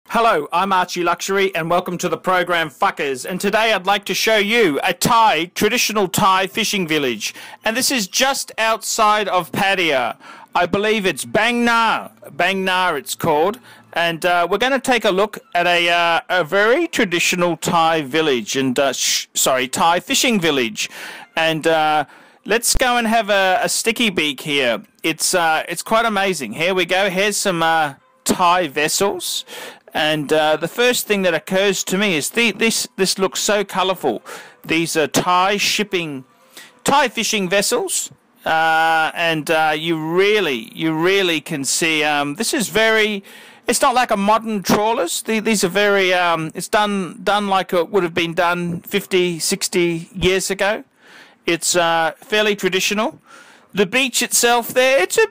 Hello, I'm ArchieLuxury and welcome to the program Fuckers, and today I'd like to show you a traditional Thai fishing village, and this is just outside of Pattaya. I believe it's Bang Na it's called, and we're going to take a look at a very traditional Thai village, and Thai fishing village, and let's go and have a sticky beak here. It's quite amazing. Here we go. Here's some Thai vessels. And the first thing that occurs to me is this looks so colourful. These are Thai fishing vessels, and you really can see. This is very. It's not like a modern trawlers. These are very. It's done like it would have been done 50, 60 years ago. It's fairly traditional. The beach itself there, it's a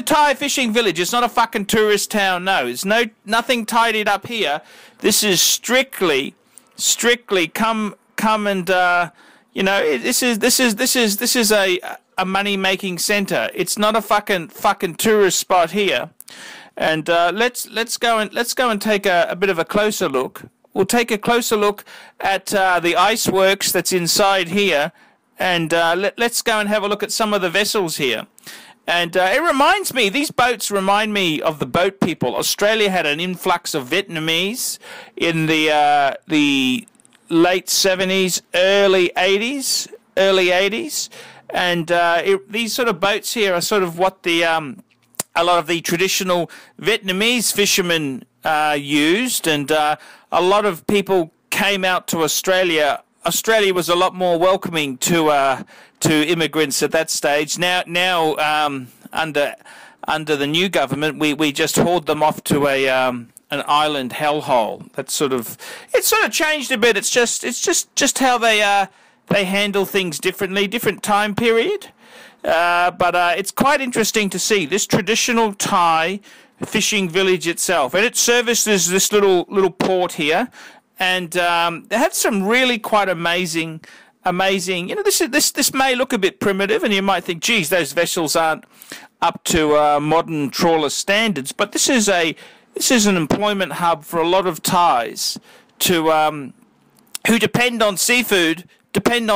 Thai fishing village. It's not a fucking tourist town. No, it's nothing tidied up here. This is strictly come and this is a money making center. It's not a fucking tourist spot here. And let's go and take a bit of a closer look. We'll take a closer look at the ice works that's inside here. And let's go and have a look at some of the vessels here. And it reminds me, these boats remind me of the boat people. Australia had an influx of Vietnamese in the late 70s, early 80s. And these sort of boats here are sort of what a lot of the traditional Vietnamese fishermen used. And a lot of people came out to Australia. Australia was a lot more welcoming to immigrants at that stage. Now under the new government, we just hauled them off to an island hellhole. It sort of changed a bit. It's just how they handle things differently, different time period. But it's quite interesting to see this traditional Thai fishing village itself, and it services this little port here. And they have some really quite amazing. This may look a bit primitive, and you might think, geez, those vessels aren't up to modern trawler standards. But this is an employment hub for a lot of Thais who depend on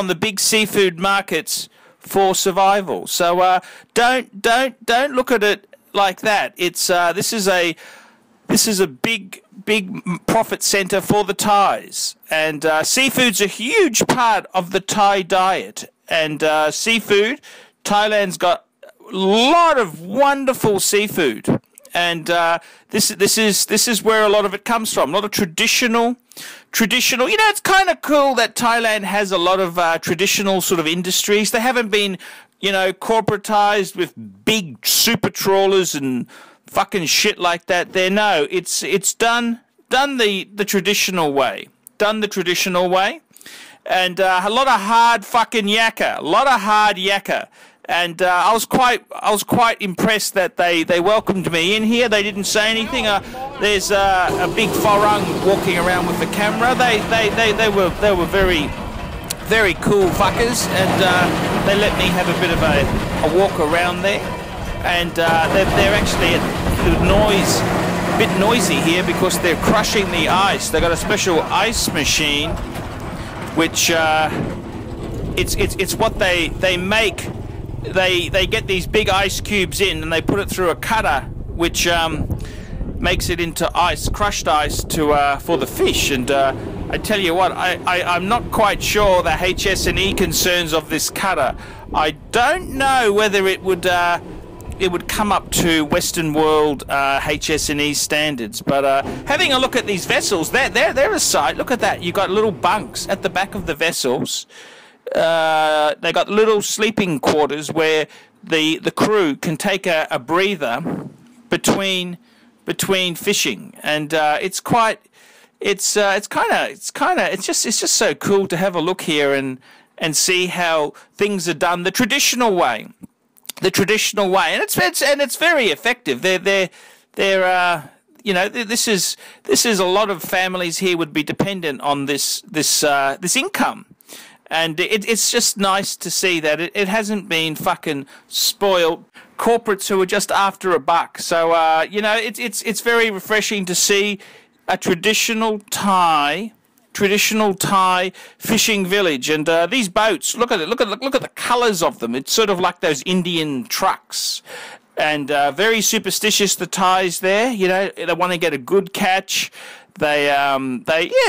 the big seafood markets for survival. So don't look at it like that. This is a big profit center for the Thais, and seafood's a huge part of the Thai diet. And seafood, Thailand's got a lot of wonderful seafood, and this is where a lot of it comes from. A lot of traditional. It's kind of cool that Thailand has a lot of traditional sort of industries. They haven't been, corporatized with big super trawlers and fucking shit like that. No, it's done the traditional way. And a lot of hard fucking yakka. And I was quite impressed that they welcomed me in here. They didn't say anything. There's a big farang walking around with the camera. They were very, very cool fuckers, and they let me have a bit of a walk around there. And they're actually a bit noisy here because they're crushing the ice. They've got a special ice machine, which it's what they make. They get these big ice cubes in and they put it through a cutter, which makes it into ice, crushed ice for the fish. And I tell you what, I'm not quite sure the HS&E concerns of this cutter. I don't know whether it would come up to Western world HS&E standards. But having a look at these vessels, they're a sight. Look at that. You've got little bunks at the back of the vessels. They got little sleeping quarters where the crew can take a breather between fishing, and it's just so cool to have a look here and see how things are done the traditional way. And it's very effective. This is a lot of families here would be dependent on this income. And it's just nice to see that it hasn't been fucking spoiled. Corporates who are just after a buck. So, you know, it's very refreshing to see a traditional Thai fishing village. And these boats, look at it, look at the colours of them. It's sort of like those Indian trucks. And very superstitious, the Thais there. You know, they want to get a good catch. Yeah,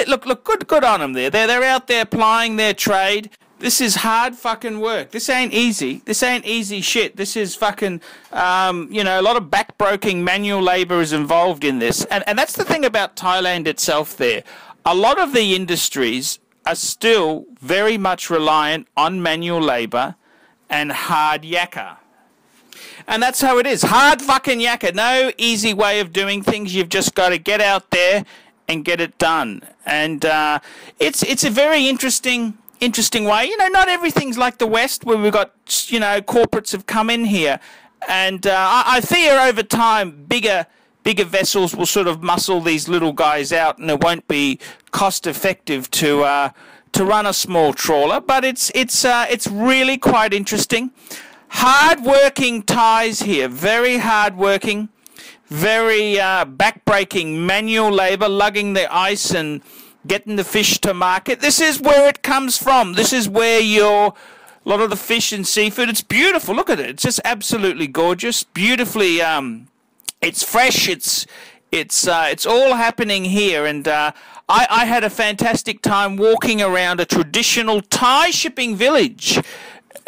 look, good on them there. They're out there plying their trade. This is hard fucking work. This ain't easy. This ain't easy shit. This is fucking, you know, a lot of back-breaking manual labour is involved in this. And that's the thing about Thailand itself there. A lot of the industries are still very much reliant on manual labour and hard yakka. And that's how it is. Hard fucking yakka. No easy way of doing things. You've just got to get out there and get it done. And it's a very interesting way. You know, not everything's like the West, where we've got, you know, corporates have come in here. And I fear over time bigger vessels will sort of muscle these little guys out, and it won't be cost effective to run a small trawler. But it's really quite interesting. Hard-working Thais here, very hard-working, very back-breaking manual labour, lugging the ice and getting the fish to market. This is where it comes from. This is where a lot of the fish and seafood. It's beautiful. Look at it. It's just absolutely gorgeous. Beautifully, it's fresh. It's all happening here. And I had a fantastic time walking around a traditional Thai shipping village.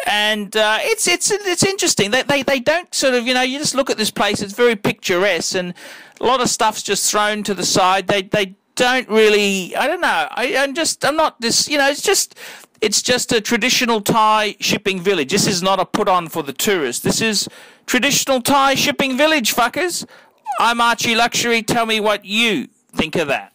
And it's interesting. They don't sort of, you know, you just look at this place, it's very picturesque, and a lot of stuff's just thrown to the side. They don't really, I don't know, I'm not this, you know, it's just a traditional Thai shipping village. This is not a put on for the tourists. This is traditional Thai shipping village, fuckers. I'm ArchieLuxury. Tell me what you think of that.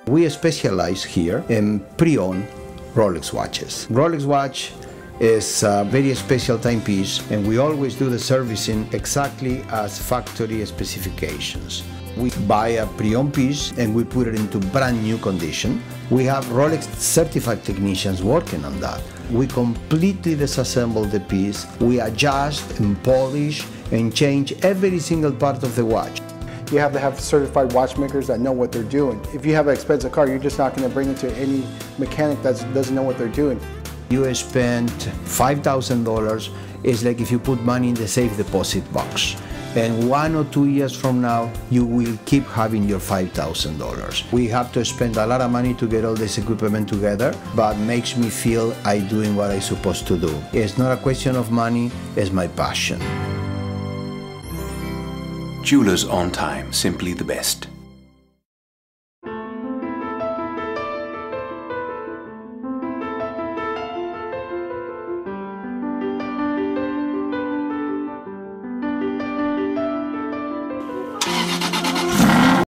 We specialize here in pre-owned Rolex watches. Rolex watch is a very special timepiece, and we always do the servicing exactly as factory specifications. We buy a pre-owned piece and we put it into brand new condition. We have Rolex certified technicians working on that. We completely disassemble the piece. We adjust and polish and change every single part of the watch. You have to have certified watchmakers that know what they're doing. If you have an expensive car, you're just not going to bring it to any mechanic that doesn't know what they're doing. You spend $5,000, it's like if you put money in the safe deposit box. And 1 or 2 years from now, you will keep having your $5,000. We have to spend a lot of money to get all this equipment together, but makes me feel I'm doing what I'm supposed to do. It's not a question of money, it's my passion. Jewelers on time, simply the best.